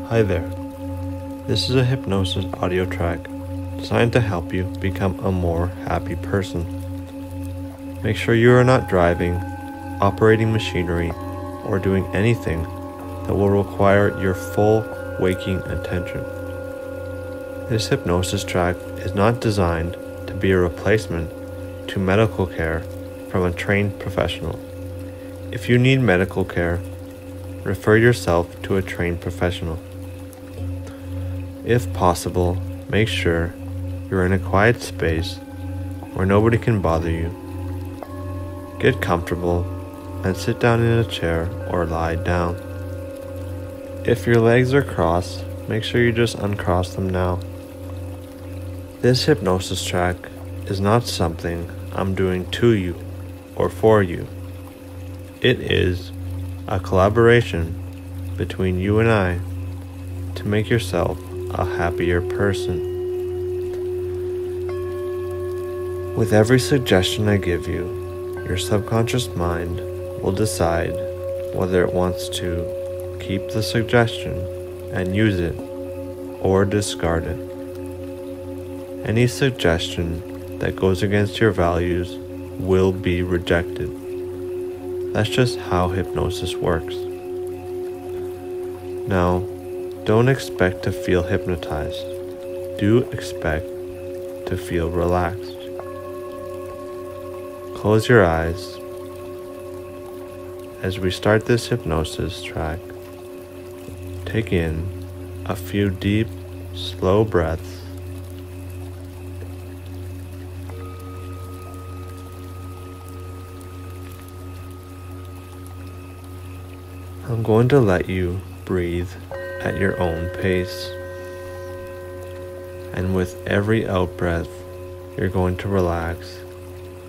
Hi there. This is a hypnosis audio track designed to help you become a more happy person. Make sure you are not driving, operating machinery, or doing anything that will require your full waking attention. This hypnosis track is not designed to be a replacement to medical care from a trained professional. If you need medical care, refer yourself to a trained professional. If possible, make sure you're in a quiet space where nobody can bother you. Get comfortable and sit down in a chair or lie down. If your legs are crossed, make sure you just uncross them now. This hypnosis track is not something I'm doing to you or for you. It is a collaboration between you and I to make yourself a happier person. With every suggestion I give you, your subconscious mind will decide whether it wants to keep the suggestion and use it or discard it. Any suggestion that goes against your values will be rejected. That's just how hypnosis works. Now, don't expect to feel hypnotized. Do expect to feel relaxed. Close your eyes as we start this hypnosis track. Take in a few deep, slow breaths. I'm going to let you breathe at your own pace. And with every out breath, you're going to relax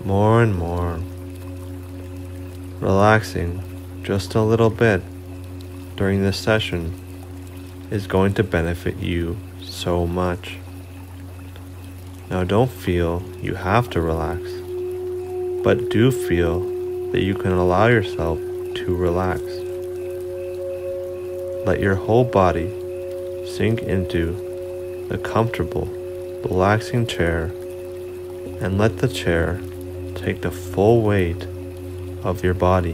more and more. Relaxing just a little bit during this session is going to benefit you so much. Now don't feel you have to relax, but do feel that you can allow yourself to relax. Let your whole body sink into the comfortable, relaxing chair and let the chair take the full weight of your body.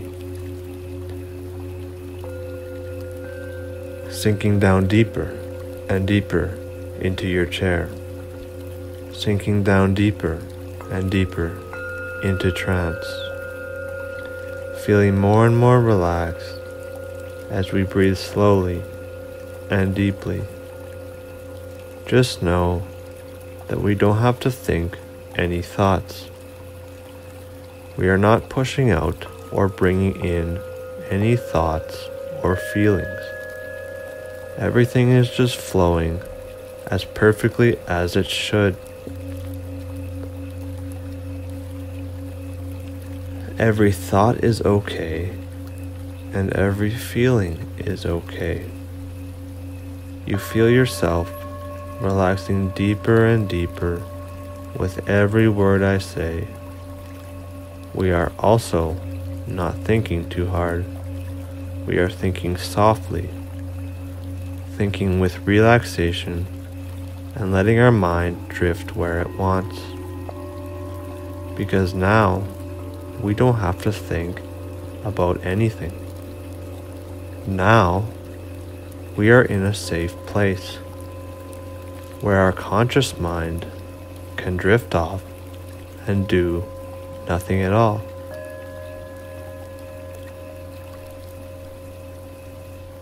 Sinking down deeper and deeper into your chair. Sinking down deeper and deeper into trance. Feeling more and more relaxed as we breathe slowly and deeply. Just know that we don't have to think any thoughts. We are not pushing out or bringing in any thoughts or feelings. Everything is just flowing as perfectly as it should. Every thought is okay, and every feeling is okay. You feel yourself relaxing deeper and deeper with every word I say. We are also not thinking too hard. We are thinking softly, thinking with relaxation and letting our mind drift where it wants. Because now we don't have to think about anything. Now we are in a safe place where our conscious mind can drift off and do nothing at all.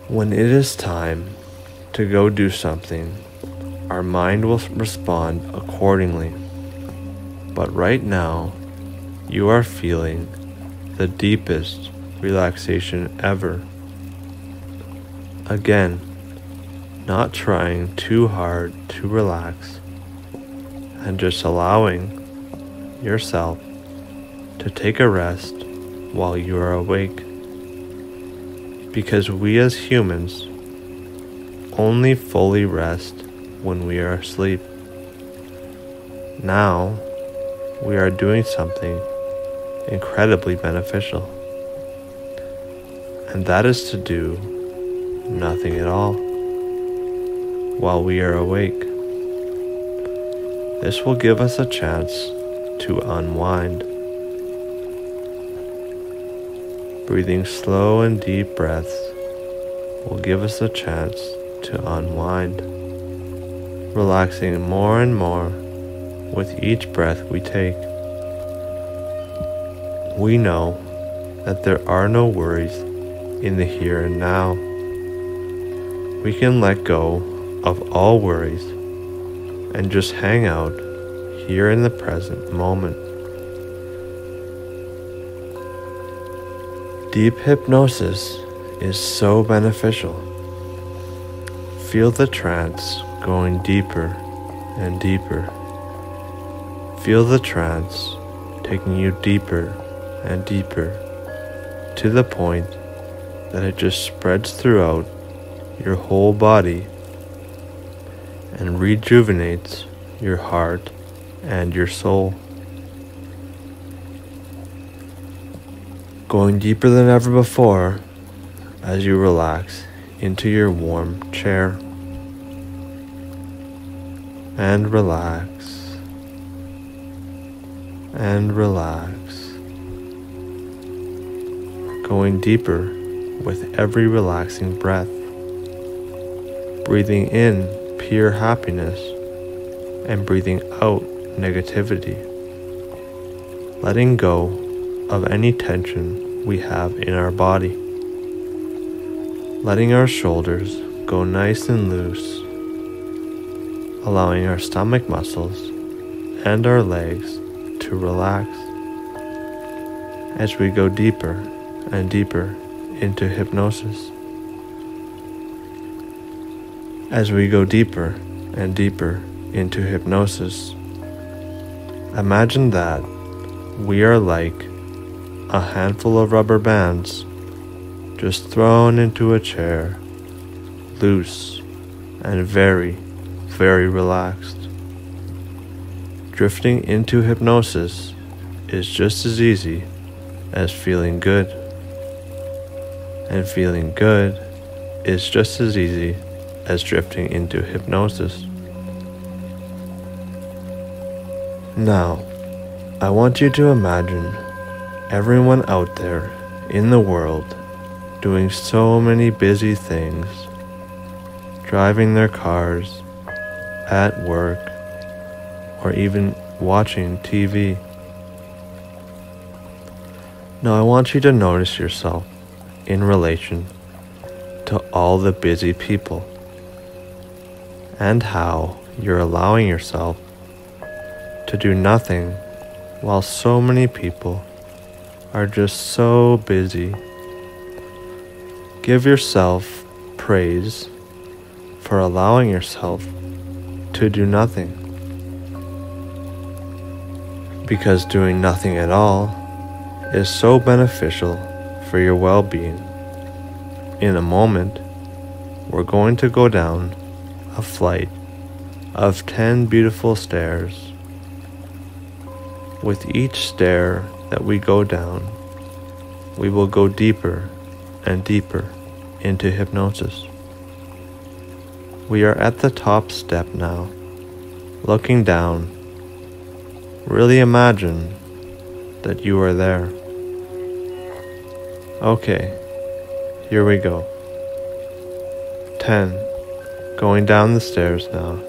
When it is time to go do something, our mind will respond accordingly. But right now, you are feeling the deepest relaxation ever. Again, not trying too hard to relax and just allowing yourself to take a rest while you are awake. Because we as humans only fully rest when we are asleep. Now we are doing something incredibly beneficial. and that is to do nothing at all while we are awake. This will give us a chance to unwind. Breathing slow and deep breaths will give us a chance to unwind, relaxing more and more with each breath we take. We know that there are no worries in the here and now. We can let go of all worries and just hang out here in the present moment. Deep hypnosis is so beneficial. Feel the trance going deeper and deeper. Feel the trance taking you deeper and deeper to the point that it just spreads throughout your whole body and rejuvenates your heart and your soul. Going deeper than ever before as you relax into your warm chair. And relax. And relax. Going deeper with every relaxing breath. Breathing in pure happiness and breathing out negativity. Letting go of any tension we have in our body. Letting our shoulders go nice and loose. Allowing our stomach muscles and our legs to relax as we go deeper and deeper into hypnosis. As we go deeper and deeper into hypnosis, imagine that we are like a handful of rubber bands just thrown into a chair, loose and very, very relaxed. Drifting into hypnosis is just as easy as feeling good, and feeling good is just as easy as drifting into hypnosis. Now, I want you to imagine everyone out there in the world doing so many busy things, driving their cars, at work, or even watching TV. Now I want you to notice yourself in relation to all the busy people and how you're allowing yourself to do nothing while so many people are just so busy. Give yourself praise for allowing yourself to do nothing, because doing nothing at all is so beneficial for your well-being. In a moment, we're going to go down a flight of 10 beautiful stairs. With each stair that we go down, we will go deeper and deeper into hypnosis. We are at the top step now. Looking down, really imagine that you are there. Okay, here we go. 10, going down the stairs now.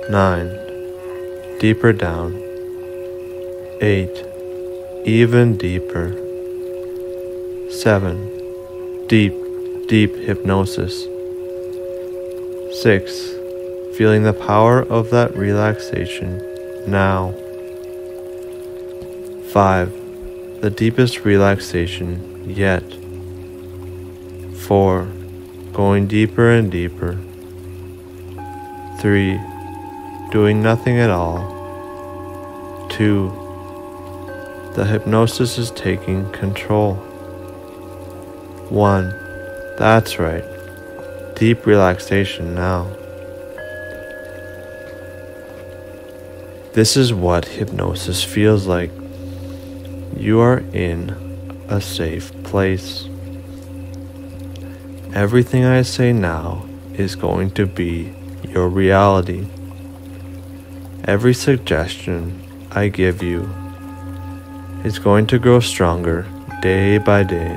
9, deeper down. 8, even deeper. 7, deep, deep hypnosis. 6, feeling the power of that relaxation now. 5, the deepest relaxation yet. 4, going deeper and deeper. 3, doing nothing at all. 2, the hypnosis is taking control. 1, that's right, deep relaxation now. This is what hypnosis feels like. You are in a safe place. Everything I say now is going to be your reality. Every suggestion I give you is going to grow stronger day by day.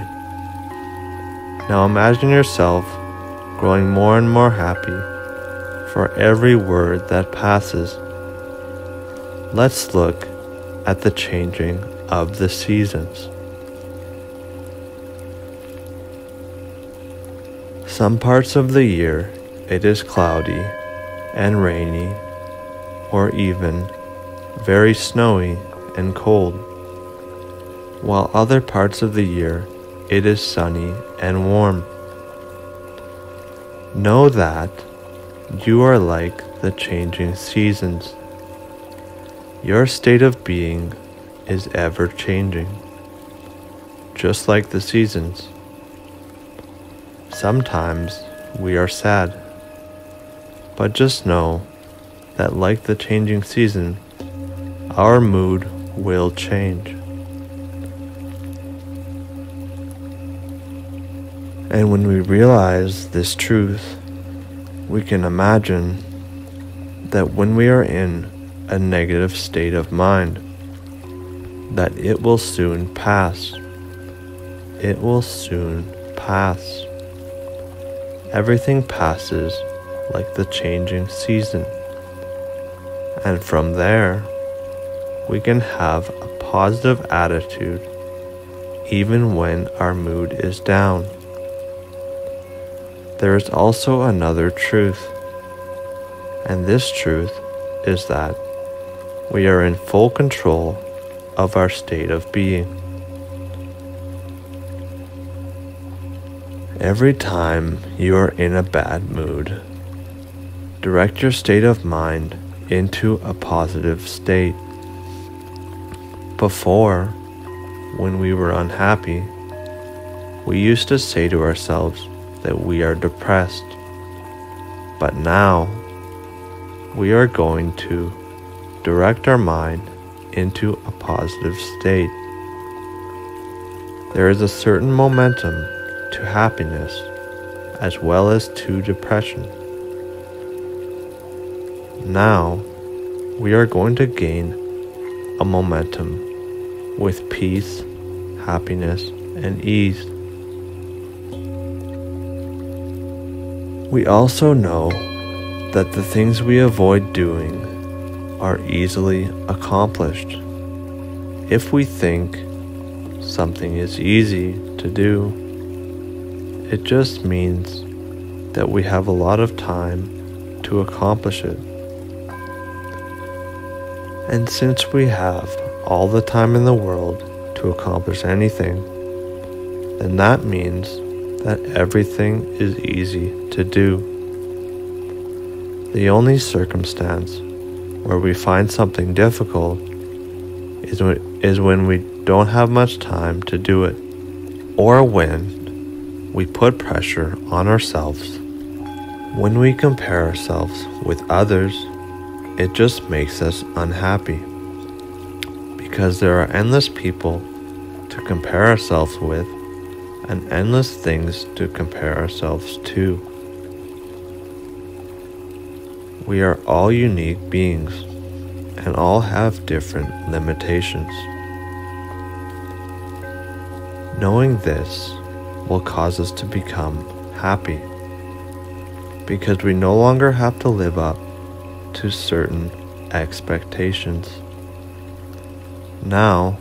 Now imagine yourself growing more and more happy for every word that passes. Let's look at the changing of the seasons. Some parts of the year it is cloudy and rainy, or even very snowy and cold, while other parts of the year it is sunny and warm. Know that you are like the changing seasons. Your state of being is ever changing, just like the seasons. Sometimes we are sad, but just know that like the changing season, our mood will change. And when we realize this truth, we can imagine that when we are in a negative state of mind, that it will soon pass. It will soon pass. Everything passes like the changing season. And from there, we can have a positive attitude even when our mood is down. There is also another truth, and this truth is that we are in full control of our state of being. Every time you are in a bad mood, direct your state of mind into a positive state. Before, when we were unhappy, we used to say to ourselves that we are depressed. But now, we are going to direct our mind into a positive state. There is a certain momentum to happiness as well as to depression. Now, we are going to gain a momentum with peace, happiness, and ease. We also know that the things we avoid doing are easily accomplished. If we think something is easy to do, it just means that we have a lot of time to accomplish it. And since we have all the time in the world to accomplish anything, then that means that everything is easy to do. The only circumstance where we find something difficult is when we don't have much time to do it, or when we put pressure on ourselves. When we compare ourselves with others, it just makes us unhappy, because there are endless people to compare ourselves with and endless things to compare ourselves to. We are all unique beings and all have different limitations. Knowing this will cause us to become happy, because we no longer have to live up to certain expectations. Now,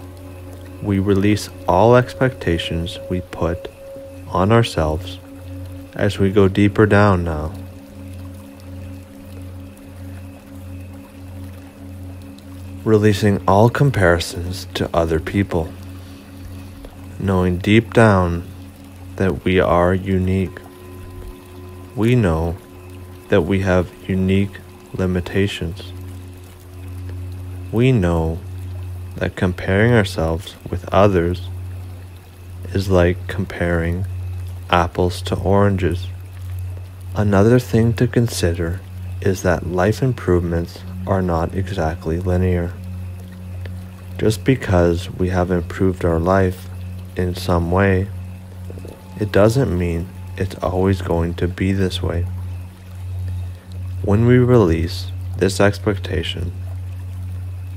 we release all expectations we put on ourselves as we go deeper down now. Releasing all comparisons to other people, knowing deep down that we are unique. We know that we have unique limitations. We know that comparing ourselves with others is like comparing apples to oranges. Another thing to consider is that life improvements are not exactly linear. Just because we have improved our life in some way, it doesn't mean it's always going to be this way. When we release this expectation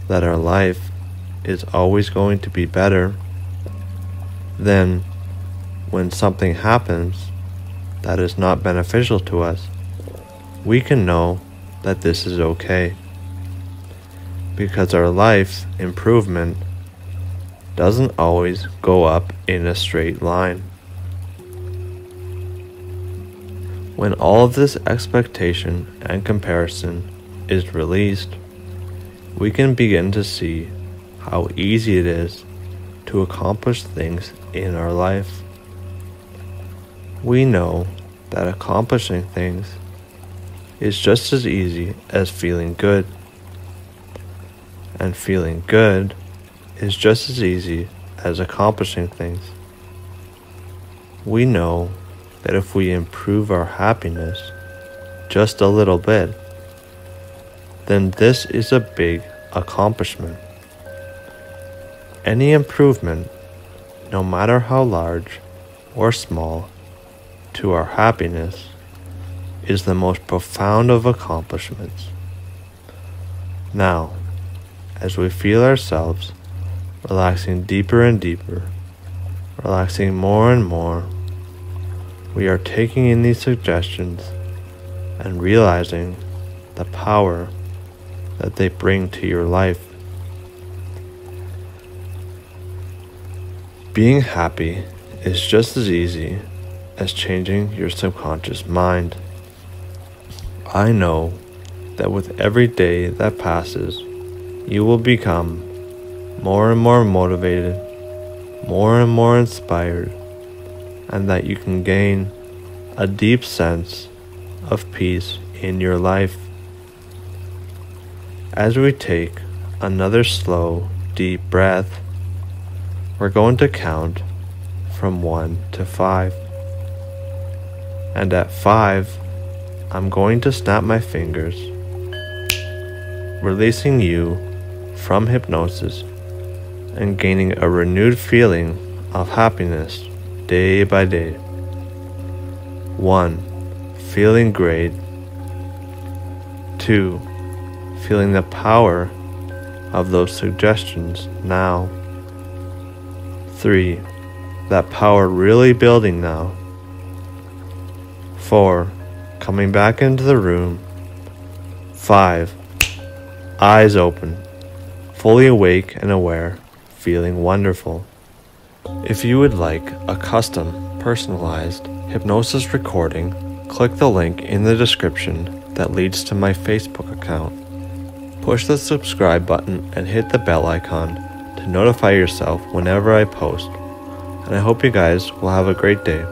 that our life is always going to be better, then when something happens that is not beneficial to us, we can know that this is okay, because our life's improvement doesn't always go up in a straight line. When all of this expectation and comparison is released, we can begin to see how easy it is to accomplish things in our life. We know that accomplishing things is just as easy as feeling good, and feeling good is just as easy as accomplishing things. We know that if we improve our happiness just a little bit, then this is a big accomplishment. Any improvement, no matter how large or small, to our happiness is the most profound of accomplishments. Now, as we feel ourselves relaxing deeper and deeper, relaxing more and more, we are taking in these suggestions and realizing the power that they bring to your life. Being happy is just as easy as changing your subconscious mind. I know that with every day that passes, you will become more and more motivated, more and more inspired, and that you can gain a deep sense of peace in your life. As we take another slow, deep breath, we're going to count from 1 to 5. And at 5, I'm going to snap my fingers, releasing you from hypnosis and gaining a renewed feeling of happiness day by day. 1. Feeling great. 2. Feeling the power of those suggestions now. 3. That power really building now. 4. Coming back into the room. 5. Eyes open, fully awake and aware, feeling wonderful. If you would like a custom, personalized hypnosis recording, click the link in the description that leads to my Facebook account. Push the subscribe button and hit the bell icon to notify yourself whenever I post. And I hope you guys will have a great day.